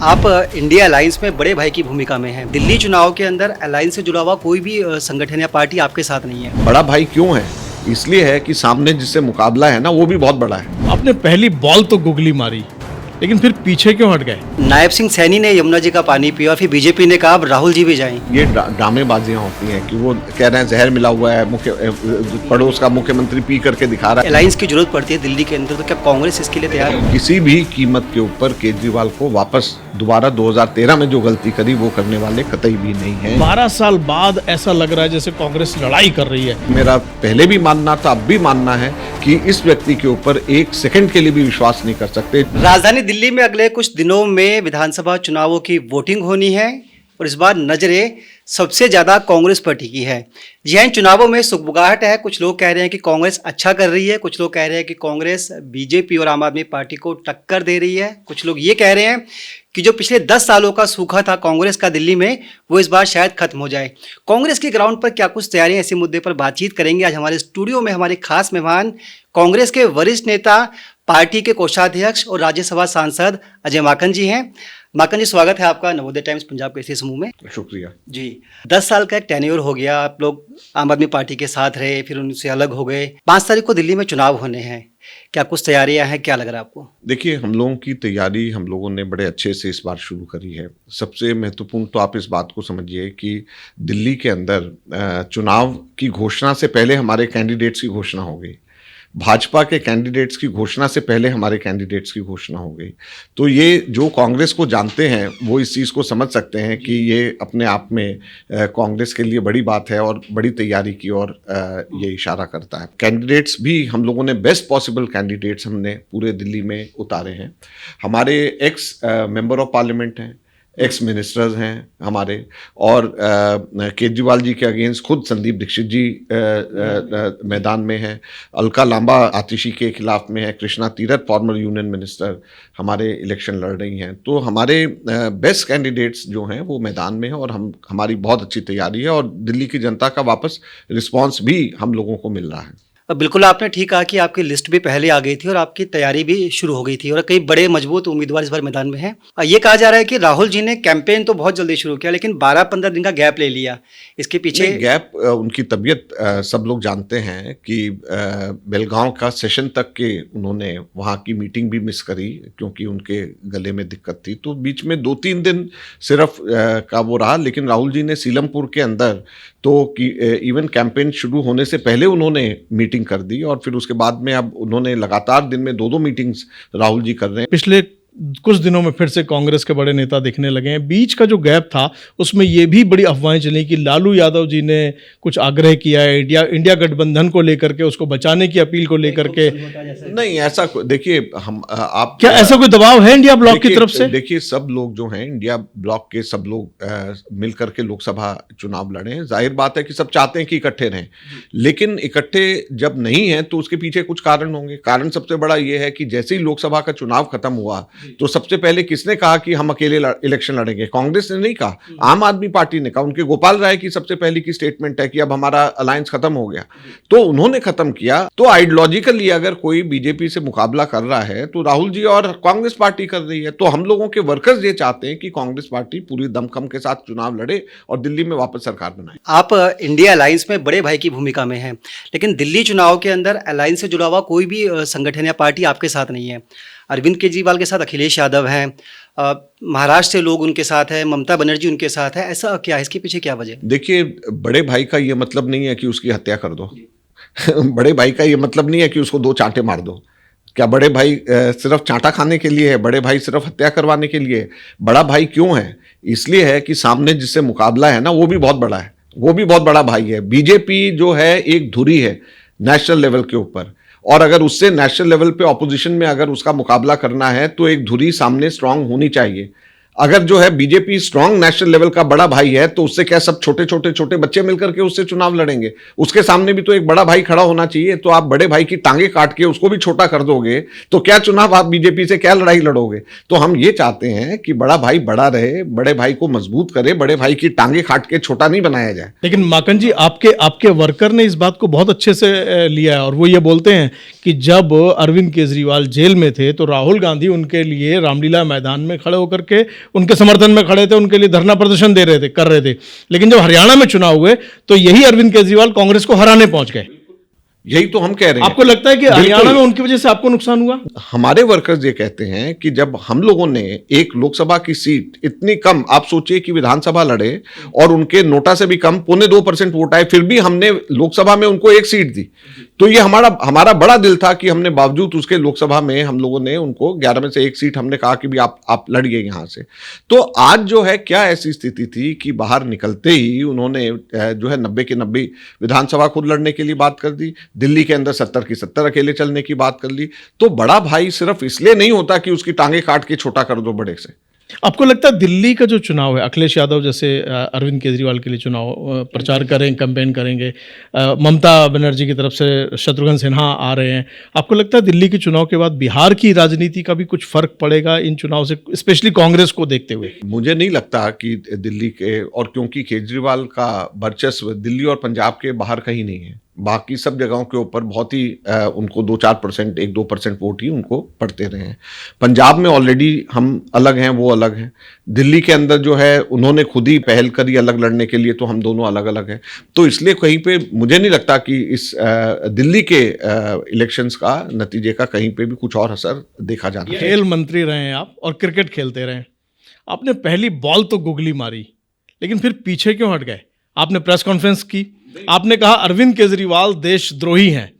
आप India alliance में बड़े भाई की भूमिका में हैं। दिल्ली चुनाव के अंदर अलायंस से जुड़ा हुआ कोई भी संगठन या पार्टी आपके साथ नहीं है। बड़ा भाई क्यों है? इसलिए है कि सामने जिससे मुकाबला है ना, वो भी बहुत बड़ा है। आपने पहली बॉल तो गुगली मारी, लेकिन फिर पीछे क्यों हट गए? नायब सिंह सैनी ने यमुना जी का पानी पिया और फिर बीजेपी ने कहा अब राहुल जी भी जाएं। ये ड्रामेबाजियां होती हैं कि वो कह रहे हैं जहर मिला हुआ है, पड़ोस का मुख्यमंत्री पी करके दिखा रहा है। अलायंस की जरूरत पड़ती है दिल्ली के अंदर, तो क्या कांग्रेस इसके लिए तैयार है? किसी भी कीमत के ऊपर केजरीवाल को वापस दोबारा 2013 में जो गलती करी वो करने वाले कतई भी नहीं है। 12 साल बाद ऐसा लग रहा है जैसे कांग्रेस लड़ाई कर रही है। मेरा पहले भी मानना था, अब भी मानना है कि इस व्यक्ति के ऊपर एक सेकंड के लिए भी विश्वास नहीं कर सकते। राजधानी दिल्ली में अगले कुछ दिनों में विधानसभा चुनावों की वोटिंग होनी है और इस बार नजरें सबसे ज्यादा कांग्रेस पर टिकी है। जी हाँ, इन चुनावों में सुगबुगाहट है। कुछ लोग कह रहे हैं कि कांग्रेस अच्छा कर रही है, कुछ लोग कह रहे हैं कि कांग्रेस बीजेपी और आम आदमी पार्टी को टक्कर दे रही है। कुछ लोग ये कह रहे हैं कि जो पिछले 10 सालों का सूखा था कांग्रेस का दिल्ली में, वो इस बार शायद खत्म हो जाए। कांग्रेस के ग्राउंड पर क्या कुछ तैयारियां, ऐसे मुद्दे पर बातचीत करेंगे। आज हमारे स्टूडियो में हमारे खास मेहमान कांग्रेस के वरिष्ठ नेता, पार्टी के कोषाध्यक्ष और राज्यसभा सांसद अजय माकन जी हैं। माकन जी, स्वागत है आपका नवोदय टाइम्स पंजाब के इसी समूह में। शुक्रिया जी। 10 साल का एक टेन्योर हो गया, आप लोग आम आदमी पार्टी के साथ रहे, फिर उनसे अलग हो गए। 5 तारीख को दिल्ली में चुनाव होने हैं, क्या कुछ तैयारियां हैं, क्या लग रहा है आपको? देखिए, हम लोगों की तैयारी हम लोगों ने बड़े अच्छे से इस बार शुरू करी है। सबसे महत्वपूर्ण तो आप इस बात को समझिए कि दिल्ली के अंदर चुनाव की घोषणा से पहले हमारे कैंडिडेट्स की घोषणा हो गई। भाजपा के कैंडिडेट्स की घोषणा से पहले हमारे कैंडिडेट्स की घोषणा हो गई। तो ये जो कांग्रेस को जानते हैं वो इस चीज़ को समझ सकते हैं कि ये अपने आप में कांग्रेस के लिए बड़ी बात है और बड़ी तैयारी की ओर ये इशारा करता है। कैंडिडेट्स भी हम लोगों ने बेस्ट पॉसिबल कैंडिडेट्स हमने पूरे दिल्ली में उतारे हैं। हमारे एक्स मेंबर ऑफ पार्लियामेंट हैं, एक्स मिनिस्टर्स हैं हमारे, और केजरीवाल जी के अगेंस्ट खुद संदीप दीक्षित जी मैदान में हैं। अलका लांबा आतिशी के खिलाफ में है। Krishna Tirath former union minister हमारे इलेक्शन लड़ रही हैं। तो हमारे बेस्ट कैंडिडेट्स जो हैं वो मैदान में हैं और हमारी बहुत अच्छी तैयारी है और दिल्ली की जनता का वापस रिस्पॉन्स भी हम लोगों को मिल रहा है। बिल्कुल, आपने ठीक कहा कि आपकी लिस्ट भी पहले आ गई थी और आपकी तैयारी भी शुरू हो गई थी और कई बड़े मजबूत उम्मीदवार इस बार मैदान में हैं। ये कहा जा रहा है कि राहुल जी ने कैंपेन तो बहुत जल्दी शुरू किया, लेकिन 12-15 दिन का गैप ले लिया। इसके पीछे गैप उनकी तबीयत, सब लोग जानते हैं कि बेलगांव का सेशन तक के उन्होंने वहाँ की मीटिंग भी मिस करी क्योंकि उनके गले में दिक्कत थी। तो बीच में 2-3 दिन सिर्फ का वो रहा। लेकिन राहुल जी ने सीलमपुर के अंदर तो इवन कैंपेन शुरू होने से पहले उन्होंने मीटिंग कर दी और फिर उसके बाद में अब उन्होंने लगातार दिन में 2-2 मीटिंग्स राहुल जी कर रहे हैं। पिछले कुछ दिनों में फिर से कांग्रेस के बड़े नेता दिखने लगे हैं। बीच का जो गैप था उसमें ये भी बड़ी अफवाहें चली कि लालू यादव जी ने कुछ आग्रह किया है इंडिया गठबंधन को लेकर के, उसको बचाने की अपील को लेकर के। नहीं, ऐसा देखिए, हम आप क्या ऐसा कोई दबाव है इंडिया ब्लॉक की तरफ से? देखिए, सब लोग जो हैं इंडिया ब्लॉक के सब लोग मिल करके लोकसभा चुनाव लड़े हैं। जाहिर बात है कि सब चाहते हैं कि इकट्ठे रहें, लेकिन इकट्ठे जब नहीं है तो उसके पीछे कुछ कारण होंगे। कारण सबसे बड़ा ये है कि जैसे ही लोकसभा का चुनाव खत्म हुआ तो सबसे पहले किसने कहा कि हम अकेले इलेक्शन लड़ेंगे? कांग्रेस ने नहीं कहा, आम आदमी पार्टी ने कहा। उनके गोपाल राय की सबसे पहले की स्टेटमेंट है कि अब हमारा अलायंस खत्म हो गया, तो उन्होंने खत्म किया। तो आइडियोलॉजिकली अगर कोई बीजेपी से मुकाबला कर रहा है तो राहुल जी और कांग्रेस पार्टी कर रही है। तो हम लोगों के वर्कर्स ये चाहते हैं कि कांग्रेस पार्टी पूरी दमखम के साथ चुनाव लड़े और दिल्ली में वापस सरकार बनाए। आप इंडिया अलायंस में बड़े भाई की भूमिका में हैं, लेकिन दिल्ली चुनाव के अंदर अलायंस से जुड़ा हुआ कोई भी संगठन या पार्टी आपके साथ नहीं है। अरविंद केजरीवाल के साथ अखिलेश यादव हैं, महाराष्ट्र से लोग उनके साथ हैं, ममता बनर्जी उनके साथ है। ऐसा क्या है, इसके पीछे क्या वजह? देखिए, बड़े भाई का ये मतलब नहीं है कि उसकी हत्या कर दो। बड़े भाई का ये मतलब नहीं है कि उसको 2 चांटे मार दो। क्या बड़े भाई सिर्फ चांटा खाने के लिए है? बड़े भाई सिर्फ हत्या करवाने के लिए? बड़ा भाई क्यों है? इसलिए है कि सामने जिससे मुकाबला है ना, वो भी बहुत बड़ा है, वो भी बहुत बड़ा भाई है। बीजेपी जो है एक धुरी है नेशनल लेवल के ऊपर, और अगर उससे नेशनल लेवल पे ऑपोजिशन में अगर उसका मुकाबला करना है तो एक धुरी सामने स्ट्रांग होनी चाहिए। अगर जो है बीजेपी स्ट्रांग नेशनल लेवल का बड़ा भाई है तो उससे क्या सब छोटे बच्चे मिलकर के उससे चुनाव लड़ेंगे? उसके सामने भी तो एक बड़ा भाई खड़ा होना चाहिए। तो आप बड़े भाई की टांगे काट के उसको भी छोटा कर दोगे तो क्या चुनाव आप बीजेपी से क्या लड़ाई लड़ोगे? तो हम ये चाहते हैं कि बड़ा भाई बड़ा रहे, बड़े भाई को मजबूत करे, बड़े भाई की टांगे काट के छोटा नहीं बनाया जाए। लेकिन माकन जी, आपके वर्कर ने इस बात को बहुत अच्छे से लिया है और वो ये बोलते हैं कि जब अरविंद केजरीवाल जेल में थे तो राहुल गांधी उनके लिए रामलीला मैदान में खड़े होकर के उनके समर्थन में खड़े थे, उनके लिए धरना प्रदर्शन कर रहे थे। लेकिन जब हरियाणा में चुनाव हुए तो यही अरविंद केजरीवाल कांग्रेस को हराने पहुंच गए। यही तो हम कह रहे हैं। आपको लगता है कि हरियाणा में उनकी वजह से आपको नुकसान हुआ? हमारे वर्कर्स ये कहते हैं कि जब हम लोगों ने एक लोकसभा की सीट इतनी कम, आप सोचिए कि विधानसभा लड़े और उनके नोटा से भी कम 0.25% वोट आए, फिर भी हमने लोकसभा में उनको एक सीट दी। तो ये हमारा बड़ा दिल था कि हमने बावजूद उसके लोकसभा में हम लोगों ने उनको 11 में से एक सीट हमने कहा कि भी आप लड़िए यहां से। तो आज जो है क्या ऐसी स्थिति थी कि बाहर निकलते ही उन्होंने जो है 90 की 90 विधानसभा खुद लड़ने के लिए बात कर दी, दिल्ली के अंदर 70 की 70 अकेले चलने की बात कर ली। तो बड़ा भाई सिर्फ इसलिए नहीं होता कि उसकी टांगे काट के छोटा कर दो बड़े से। आपको लगता है दिल्ली का जो चुनाव है, अखिलेश यादव जैसे अरविंद केजरीवाल के लिए चुनाव प्रचार करें, कैंपेन करेंगे, ममता बनर्जी की तरफ से शत्रुघ्न सिन्हा आ रहे हैं, आपको लगता है दिल्ली के चुनाव के बाद बिहार की राजनीति का भी कुछ फर्क पड़ेगा इन चुनाव से, स्पेशली कांग्रेस को देखते हुए? मुझे नहीं लगता कि दिल्ली के, और क्योंकि केजरीवाल का वर्चस्व दिल्ली और पंजाब के बाहर कहीं नहीं है, बाकी सब जगहों के ऊपर बहुत ही उनको 2-4%, 1-2% वोट ही उनको पड़ते रहे हैं। पंजाब में ऑलरेडी हम अलग हैं, वो अलग हैं। दिल्ली के अंदर जो है उन्होंने खुद ही पहल करी अलग लड़ने के लिए, तो हम दोनों अलग अलग हैं। तो इसलिए कहीं पे मुझे नहीं लगता कि इस दिल्ली के इलेक्शंस का नतीजे का कहीं पे भी कुछ और असर देखा जाना है। खेल मंत्री रहे हैं आप और क्रिकेट खेलते रहे, आपने पहली बॉल तो गुगली मारी, लेकिन फिर पीछे क्यों हट गए? आपने प्रेस कॉन्फ्रेंस की, आपने कहा अरविंद केजरीवाल देशद्रोही हैं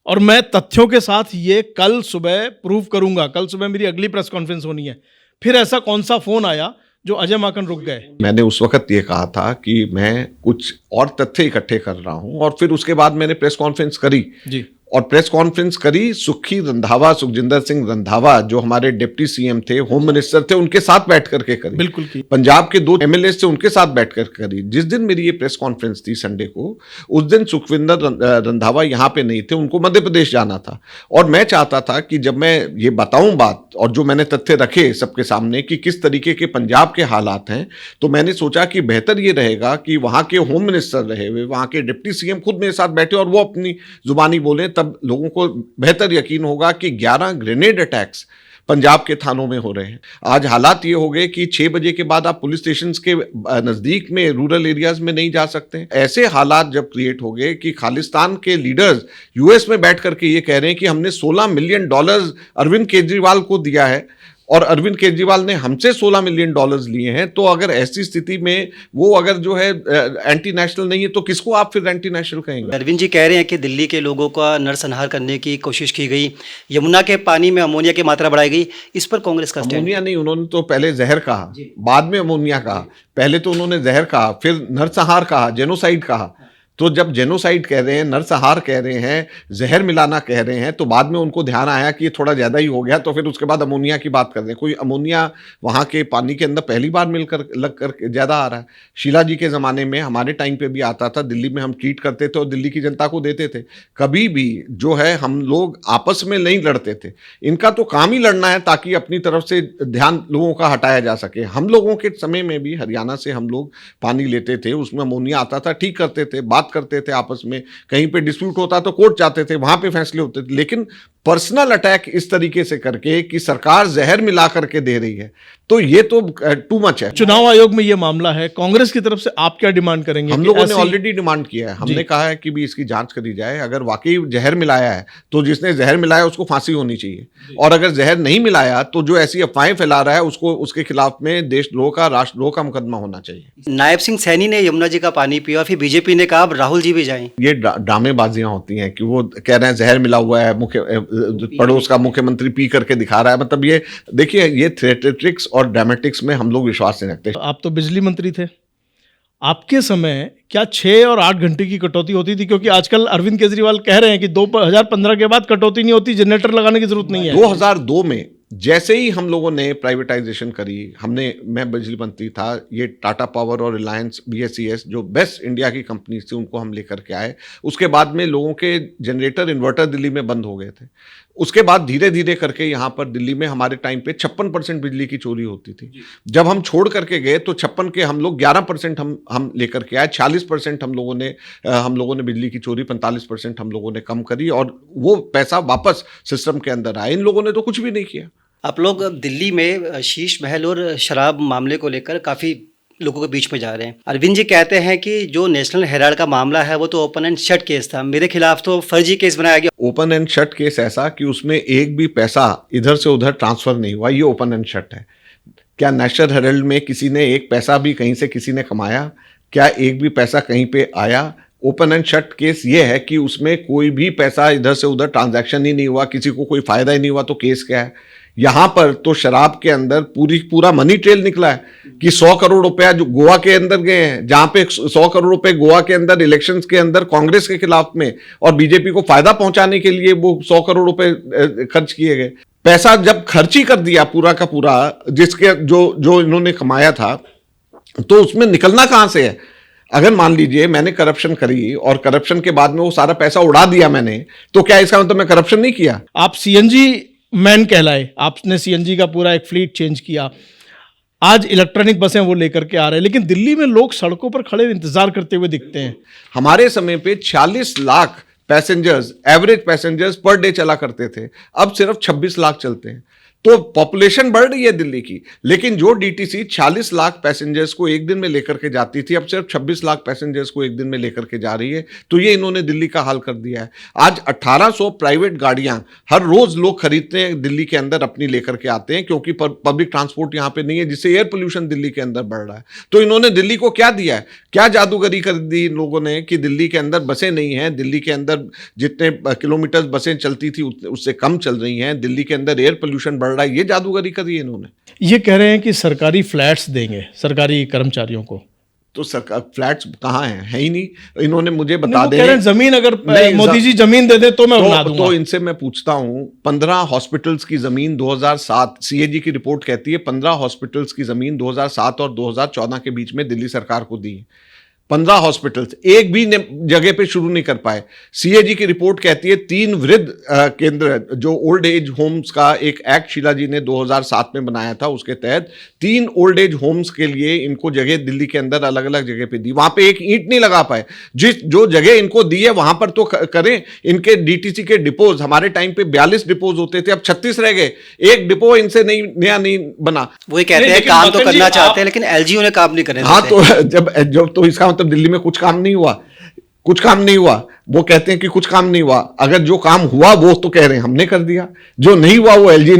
और मैं तथ्यों के साथ ये कल सुबह प्रूव करूंगा, कल सुबह मेरी अगली प्रेस कॉन्फ्रेंस होनी है। फिर ऐसा कौन सा फोन आया जो अजय माकन रुक गए? मैंने उस वक्त ये कहा था कि मैं कुछ और तथ्य इकट्ठे कर रहा हूं, और फिर उसके बाद मैंने प्रेस कॉन्फ्रेंस करी जी, और प्रेस कॉन्फ्रेंस करी सुखजिंदर सिंह रंधावा जो हमारे डिप्टी सीएम थे, होम मिनिस्टर थे, उनके साथ बैठ करके करी। बिल्कुल की। पंजाब के 2 एमएलए थे, उनके साथ बैठ कर करी। जिस दिन मेरी ये प्रेस कॉन्फ्रेंस थी संडे को, उस दिन सुखविंदर रंधावा यहाँ पे नहीं थे, उनको मध्य प्रदेश जाना था। और मैं चाहता था कि जब मैं ये बताऊं बात, और जो मैंने तथ्य रखे सबके सामने कि किस तरीके के पंजाब के हालात हैं, तो मैंने सोचा कि बेहतर ये रहेगा कि वहाँ के होम मिनिस्टर रहे हुए, वहाँ के डिप्टी सीएम खुद मेरे साथ बैठे और वो अपनी जुबानी बोले, तब लोगों को बेहतर यकीन होगा कि 11 ग्रेनेड अटैक्स पंजाब के थानों में हो रहे हैं। आज हालात ये हो गए कि 6 बजे के बाद आप पुलिस स्टेशन के नजदीक में रूरल एरियाज में नहीं जा सकते। ऐसे हालात जब क्रिएट हो गए कि खालिस्तान के लीडर्स यूएस में बैठ करके ये कह रहे हैं कि हमने $16 मिलियन अरविंद केजरीवाल को दिया है और अरविंद केजरीवाल ने हमसे $16 मिलियन लिए हैं। तो अगर ऐसी स्थिति में वो अगर जो है एंटी नेशनल नहीं है, तो किसको आप फिर एंटी नेशनल कहेंगे? अरविंद जी कह रहे हैं कि दिल्ली के लोगों का नरसंहार करने की कोशिश की गई, यमुना के पानी में अमोनिया की मात्रा बढ़ाई गई, इस पर कांग्रेस का स्टैंड? अमोनिया नहीं, उन्होंने तो पहले जहर कहा, बाद में अमोनिया कहा। पहले तो उन्होंने जहर कहा, फिर नरसंहार कहा, जेनोसाइड कहा। तो जब जेनोसाइड कह रहे हैं, नरसंहार कह रहे हैं, जहर मिलाना कह रहे हैं, तो बाद में उनको ध्यान आया कि ये थोड़ा ज़्यादा ही हो गया, तो फिर उसके बाद अमोनिया की बात कर रहे हैं। कोई अमोनिया वहाँ के पानी के अंदर पहली बार मिलकर लग कर ज़्यादा आ रहा है। शीला जी के ज़माने में, हमारे टाइम पे भी आता था, दिल्ली में हम ट्रीट करते थे और दिल्ली की जनता को देते थे। कभी भी जो है हम लोग आपस में नहीं लड़ते थे। इनका तो काम ही लड़ना है ताकि अपनी तरफ से ध्यान लोगों का हटाया जा सके। हम लोगों के समय में भी हरियाणा से हम लोग पानी लेते थे, उसमें अमोनिया आता था, ठीक करते थे, बात करते थे आपस में, कहीं पे डिस्प्यूट होता तो कोर्ट जाते थे, वहां पे फैसले होते थे। लेकिन पर्सनल अटैक इस तरीके से करके कि सरकार जहर मिला करके दे रही है, तो ये तो टू मच है। चुनाव आयोग में ये मामला है, कांग्रेस की तरफ से आप क्या डिमांड करेंगे? हम लोगों ने ऑलरेडी डिमांड किया है, हमने कहा है कि भी इसकी जांच करी जाए। अगर वाकई जहर मिलाया है तो जिसने जहर मिलाया उसको फांसी होनी चाहिए, और अगर जहर नहीं मिलाया तो जो ऐसी अफवाहें फैला रहा है उसको, उसके खिलाफ में देशद्रोह का, राष्ट्रद्रोह का मुकदमा होना चाहिए। नायब सिंह सैनी ने यमुना जी का पानी पिया और फिर बीजेपी ने कहा अब राहुल जी भी जाएं। ये ड्रामेबाजियां होती हैं कि वो कह रहे हैं जहर मिला हुआ है, पड़ोस का मुख्यमंत्री पी करके दिखा रहा है। मतलब ये देखिए, ये थ्रेट्रिक्स और ड्रामेटिक्स में हम लोग विश्वास नहीं रखते। आप तो बिजली मंत्री थे, आपके समय क्या 6 और 8 घंटे की कटौती होती थी? क्योंकि आजकल अरविंद केजरीवाल कह रहे हैं कि 2015 के बाद कटौती नहीं होती, जनरेटर लगाने की जरूरत नहीं है। 2002 में जैसे ही हम लोगों ने प्राइवेटाइजेशन करी, मैं बिजली मंत्री था, ये टाटा पावर और रिलायंस BSES जो बेस्ट इंडिया की कंपनीज थी उनको हम लेकर के आए। उसके बाद में लोगों के जनरेटर, इन्वर्टर दिल्ली में बंद हो गए थे। उसके बाद धीरे धीरे करके यहाँ पर दिल्ली में हमारे टाइम पे 56% बिजली की चोरी होती थी। जब हम छोड़ करके गए तो 56 के हम लोग 11% हम लेकर के आए। 46% हम लोगों ने बिजली की चोरी, 45% हम लोगों ने कम करी और वो पैसा वापस सिस्टम के अंदर आया। इन लोगों ने तो कुछ भी नहीं किया। आप लोग अब दिल्ली में शीश महल और शराब मामले को लेकर काफ़ी लोगों के बीच में जा रहे हैं। अरविंद जी कहते हैं कि जो नेशनल हेराल्ड का मामला है वो तो ओपन एंड शट केस था, मेरे खिलाफ तो फर्जी केस बनाया गया। ओपन एंड शट केस ऐसा कि उसमें एक भी पैसा इधर से उधर ट्रांसफर नहीं हुआ, ये ओपन एंड शट है। क्या नेशनल हेराल्ड में किसी ने एक पैसा भी कहीं से किसी ने कमाया? क्या एक भी पैसा कहीं पे आया? ओपन एंड शट केस ये है कि उसमें कोई भी पैसा इधर से उधर ट्रांजैक्शन ही नहीं हुआ, किसी को कोई फायदा ही नहीं हुआ, तो केस क्या है? यहां पर तो शराब के अंदर पूरा मनी ट्रेल निकला है कि 100 करोड़ रुपया जो गोवा के अंदर गए हैं, जहां पे 100 करोड़ रुपए गोवा के अंदर इलेक्शंस के अंदर कांग्रेस के खिलाफ में और बीजेपी को फायदा पहुंचाने के लिए वो 100 करोड़ रुपए खर्च किए गए। पैसा जब खर्च ही कर दिया पूरा का पूरा, जिसके जो इन्होंने कमाया था, तो उसमें निकलना कहां से है? अगर मान लीजिए मैंने करप्शन करी और करप्शन के बाद में वो सारा पैसा उड़ा दिया मैंने, तो क्या इसका मतलब मैं करप्शन नहीं किया? आप सीएनजी मैन कहलाए, आपने सीएनजी का पूरा एक फ्लीट चेंज किया, आज इलेक्ट्रॉनिक बसें वो लेकर के आ रहे हैं, लेकिन दिल्ली में लोग सड़कों पर खड़े इंतजार करते हुए दिखते हैं। हमारे समय पे 46 lakh passengers, average passengers per day चला करते थे, अब सिर्फ 26 लाख चलते हैं। तो पॉपुलेशन बढ़ रही है दिल्ली की, लेकिन जो डीटीसी 46 लाख पैसेंजर्स को एक दिन में लेकर के जाती थी, अब सिर्फ 26 लाख पैसेंजर्स को एक दिन में लेकर के जा रही है। तो ये इन्होंने दिल्ली का हाल कर दिया है। आज 1800 प्राइवेट गाड़ियां हर रोज लोग खरीदते हैं, दिल्ली के अंदर अपनी लेकर के आते हैं, क्योंकि पब्लिक ट्रांसपोर्ट यहां पे नहीं है, जिससे एयर पोल्यूशन दिल्ली के अंदर बढ़ रहा है। तो इन्होंने दिल्ली को क्या दिया है? क्या जादूगरी कर दी इन लोगों ने कि दिल्ली के अंदर बसें नहीं हैं, दिल्ली के अंदर जितने किलोमीटर बसें चलती थी उससे कम चल रही हैं, दिल्ली के अंदर एयर पोल्यूशन बढ़ रहा है। ये जादूगरी करी है इन्होंने। ये कह रहे हैं कि सरकारी फ्लैट्स देंगे सरकारी कर्मचारियों को। तो सरकार फ्लैट्स कहाँ हैं? है ही नहीं। इन्होंने मुझे बता वो दें, कह रहे हैं जमीन अगर नहीं, मोदी जी जमीन दे दे तो मैं बना दूंगा। तो इनसे मैं पूछता हूं, 15 हॉस्पिटल्स की जमीन 2007, सीएजी की रिपोर्ट कहती है 15 हॉस्पिटल्स की जमीन 2007 और 2014 के बीच में दिल्ली सरकार को दी। 15 हॉस्पिटल्स एक भी जगह पे शुरू नहीं कर पाए। सीएजी की रिपोर्ट कहती है 3 वृद्ध केंद्र, जो ओल्ड एज होम्स का एक एक्ट शीला जी ने 2007 में बनाया था, उसके तहत 3 ओल्ड एज होम्स के लिए इनको जगह दिल्ली के अंदर अलग अलग जगह पे दी। वहां पे एक ईंट नहीं लगा पाए। जो जगह इनको दी है वहां पर तो करें। इनके डीटीसी के डिपोज, हमारे टाइम पे 42 डिपोज होते थे, अब 36 रह गए। एक डिपो इनसे नया नहीं बना। वो कहते हैं काम तो करना चाहते हैं, लेकिन एलजीओ ने काम नहीं करने हाँ, देते। तो तो इसका मतलब दिल्ली में कुछ काम नहीं हुआ। वो कहते हैं कि कुछ काम नहीं हुआ। अगर जो काम हुआ वो तो कह रहे हैं हमने कर दिया, जो नहीं हुआ वो एलजी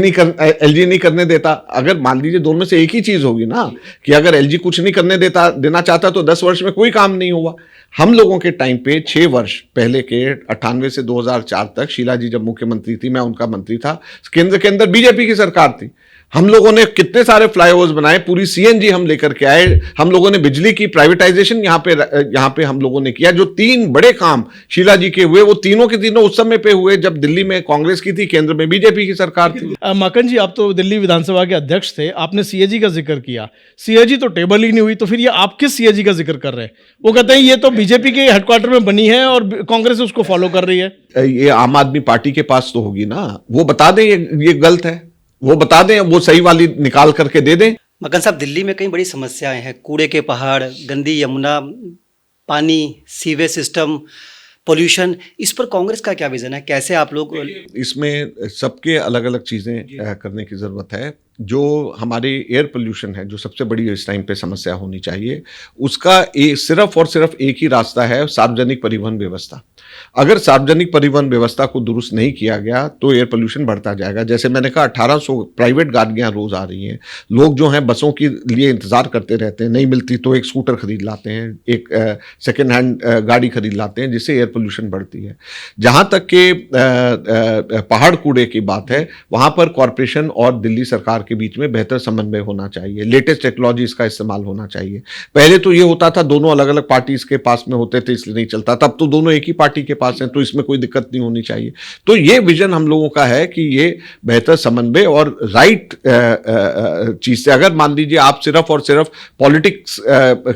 नहीं करने देता। अगर मान लीजिए दोनों में से एक ही चीज होगी ना, कि अगर एलजी कुछ नहीं करने देना चाहता तो 10 वर्ष में कोई काम नहीं हुआ। हम लोगों के टाइम पे 6 वर्ष पहले के 98 से 2004 तक शीला जी जब मुख्यमंत्री थी, मैं उनका मंत्री था, केंद्र के अंदर बीजेपी की सरकार थी। हम लोगों ने कितने सारे फ्लाईओवर्स बनाए, पूरी सीएनजी हम लेकर के आए। हम लोगों ने बिजली की प्राइवेटाइजेशन यहाँ पे हम लोगों ने किया। जो 3 बड़े काम शीला जी के हुए, वो तीनों के तीनों उस समय पे हुए जब दिल्ली में कांग्रेस की थी, केंद्र में बीजेपी की सरकार थी। माकन जी, आप तो दिल्ली विधानसभा के अध्यक्ष थे, आपने सीएजी का जिक्र किया। सीएजी तो टेबल ही नहीं हुई, तो फिर ये आप किस सीएजी का जिक्र कर रहे हैं? वो कहते हैं ये तो बीजेपी के हेडक्वार्टर में बनी है और कांग्रेस उसको फॉलो कर रही है। ये आम आदमी पार्टी के पास तो होगी ना, वो बता दें ये गलत है, वो बता दें, वो सही वाली निकाल करके दे दें। मगन साहब, दिल्ली में कई बड़ी समस्याएं हैं, कूड़े के पहाड़, गंदी यमुना, पानी, सीवेज सिस्टम, पोल्यूशन। इस पर कांग्रेस का क्या विजन है? कैसे आप लोग इसमें सबके अलग अलग चीज़ें करने की ज़रूरत है। जो हमारे एयर पोल्यूशन है, जो सबसे बड़ी इस टाइम पे समस्या होनी चाहिए, उसका सिर्फ और सिर्फ एक ही रास्ता है, सार्वजनिक परिवहन व्यवस्था। अगर सार्वजनिक परिवहन व्यवस्था को दुरुस्त नहीं किया गया तो एयर पोल्यूशन बढ़ता जाएगा। जैसे मैंने कहा, 1800 प्राइवेट गाड़ियां रोज आ रही हैं। लोग जो हैं बसों के लिए इंतजार करते रहते हैं, नहीं मिलती तो एक स्कूटर खरीद लाते हैं, एक सेकेंड हैंड गाड़ी खरीद लाते हैं, जिससे एयर पोल्यूशन बढ़ती है। जहां तक के पहाड़ कूड़े की बात है, वहां पर कॉरपोरेशन और दिल्ली सरकार के बीच में बेहतर समन्वय होना चाहिए, लेटेस्ट टेक्नोलॉजीज का इस्तेमाल होना चाहिए। पहले तो ये होता था दोनों अलग अलग पार्टीज के पास में होते थे, इसलिए नहीं चलता। तब तो दोनों एक ही पार्टी के पास हैं, तो इसमें कोई दिक्कत नहीं होनी चाहिए। तो ये विजन हम लोगों का है कि ये बेहतर समन्वय और राइट चीज से, अगर मान लीजिए आप सिर्फ और सिर्फ पॉलिटिक्स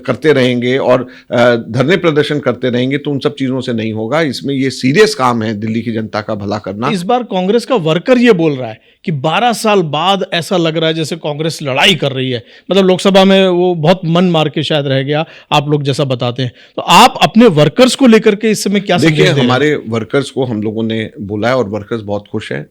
करते रहेंगे और धरने प्रदर्शन करते रहेंगे तो उन सब चीजों से नहीं होगा। इसमें ये सीरियस काम है दिल्ली की जनता का भला करना। इस बार कांग्रेस का वर्कर ये बोल रहा है कि 12 साल बाद ऐसा लग रहा है जैसे कांग्रेस लड़ाई कर रही है। मतलब लोकसभा में वो बहुत मन मार के शायद रह गया, आप लोग जैसा बताते हैं। तो आप अपने वर्कर्स को लेकर के इस समय क्या देखिए, हमारे वर्कर्स को हम लोगों ने बोला है और वर्कर्स बहुत खुश हैं।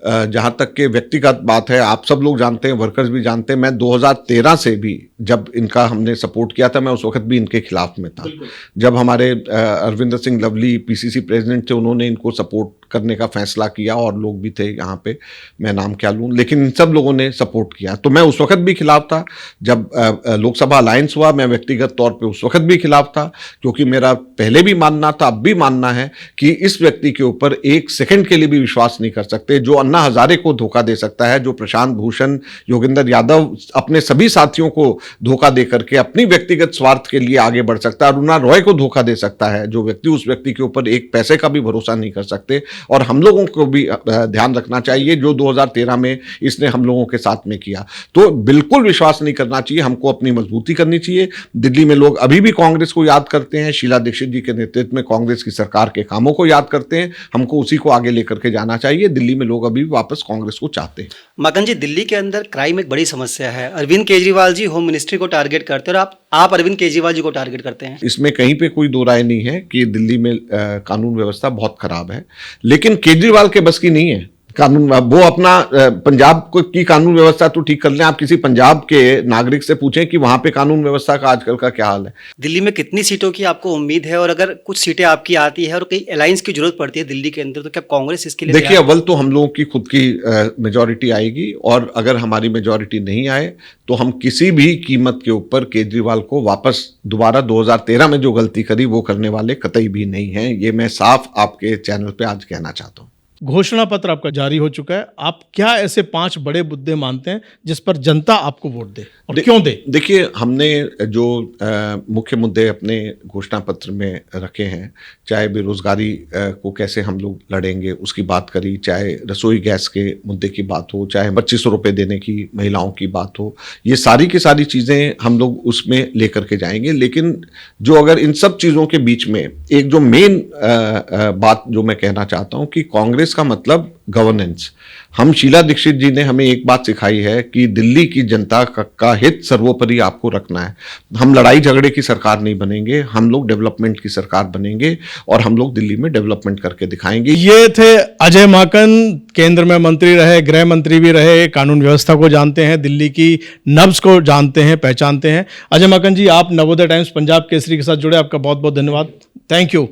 जहाँ तक के व्यक्तिगत बात है, आप सब लोग जानते हैं, वर्कर्स भी जानते हैं, मैं 2013 से भी जब इनका हमने सपोर्ट किया था, मैं उस वक्त भी इनके खिलाफ में था। जब हमारे अरविंदर सिंह लवली पीसीसी प्रेसिडेंट थे, उन्होंने इनको सपोर्ट करने का फैसला किया और लोग भी थे यहाँ पे, मैं नाम क्या लूँ, लेकिन इन सब लोगों ने सपोर्ट किया। तो मैं उस वक्त भी खिलाफ था। जब लोकसभा अलायंस हुआ, मैं व्यक्तिगत तौर पे उस वक्त भी खिलाफ था, क्योंकि मेरा पहले भी मानना था, अब भी मानना है कि इस व्यक्ति के ऊपर एक सेकंड के लिए भी विश्वास नहीं कर सकते, जो अन्ना हजारे को धोखा दे सकता है, जो प्रशांत भूषण, योगेंद्र यादव, अपने सभी साथियों को धोखा दे करके अपनी व्यक्तिगत स्वार्थ के लिए आगे बढ़ सकता है, अरुणा रॉय को धोखा दे सकता है, जो व्यक्ति उस व्यक्ति के ऊपर एक पैसे का भी भरोसा नहीं कर सकते। और हम लोगों को भी ध्यान रखना चाहिए, जो 2013 में इसने हम लोगों के साथ में किया। तो बिल्कुल विश्वास नहीं करना चाहिए, हमको अपनी मजबूती करनी चाहिए। दिल्ली में लोग अभी भी कांग्रेस को याद करते हैं, शीला दीक्षित जी के नेतृत्व में कांग्रेस की सरकार के कामों को याद करते हैं, हमको उसी को आगे लेकर के जाना चाहिए। दिल्ली में लोग अभी भी वापस कांग्रेस को चाहते हैं। मगन जी, दिल्ली के अंदर क्राइम एक बड़ी समस्या है। अरविंद केजरीवाल जी होम मिनिस्ट्री को टारगेट करते हैं और आप अरविंद केजरीवाल जी को टारगेट करते हैं। इसमें कहीं पे कोई दो राय नहीं है कि दिल्ली में कानून व्यवस्था बहुत खराब है, लेकिन केजरीवाल के बस की नहीं है कानून। वो अपना पंजाब की कानून व्यवस्था तो ठीक कर लें। आप किसी पंजाब के नागरिक से पूछें कि वहां पे कानून व्यवस्था का आजकल का क्या हाल है। दिल्ली में कितनी सीटों की आपको उम्मीद है, और अगर कुछ सीटें आपकी आती है और कहीं अलायंस की जरूरत पड़ती है दिल्ली के अंदर, तो क्या कांग्रेस इसके लिए देखिए, तैयार है? अव्वल तो हम लोगों की खुद की मेजॉरिटी आएगी, और अगर हमारी मेजॉरिटी नहीं आए तो हम किसी भी कीमत के ऊपर केजरीवाल को वापस दोबारा 2013 में जो गलती करी वो करने वाले कतई भी नहीं हैं। ये मैं साफ आपके चैनल पे आज कहना चाहता हूँ। घोषणा पत्र आपका जारी हो चुका है, आप क्या ऐसे 5 बड़े मुद्दे मानते हैं जिस पर जनता आपको वोट दे और क्यों दे? देखिए, हमने जो मुख्य मुद्दे अपने घोषणा पत्र में रखे हैं, चाहे बेरोजगारी को कैसे हम लोग लड़ेंगे उसकी बात करी, चाहे रसोई गैस के मुद्दे की बात हो, चाहे 2500 रुपये देने की महिलाओं की बात हो, ये सारी की सारी चीज़ें हम लोग उसमें लेकर के जाएंगे। लेकिन जो अगर इन सब चीज़ों के बीच में एक जो मेन बात जो मैं कहना चाहता हूँ कि कांग्रेस का मतलब गवर्नेंस। हम शीला दीक्षित जी ने हमें एक बात सिखाई है कि दिल्ली की जनता का हित सर्वोपरि आपको रखना है। हम लड़ाई झगड़े की सरकार नहीं बनेंगे, हम लोग डेवलपमेंट की सरकार बनेंगे और हम लोग दिल्ली में डेवलपमेंट करके दिखाएंगे। ये थे अजय माकन, केंद्र में मंत्री रहे, गृह मंत्री भी रहे, कानून व्यवस्था को जानते हैं, दिल्ली की नब्ज को जानते हैं, पहचानते हैं। अजय माकन जी, आप नवोदय टाइम्स पंजाब केसरी के साथ जुड़े, आपका बहुत बहुत धन्यवाद। Thank you.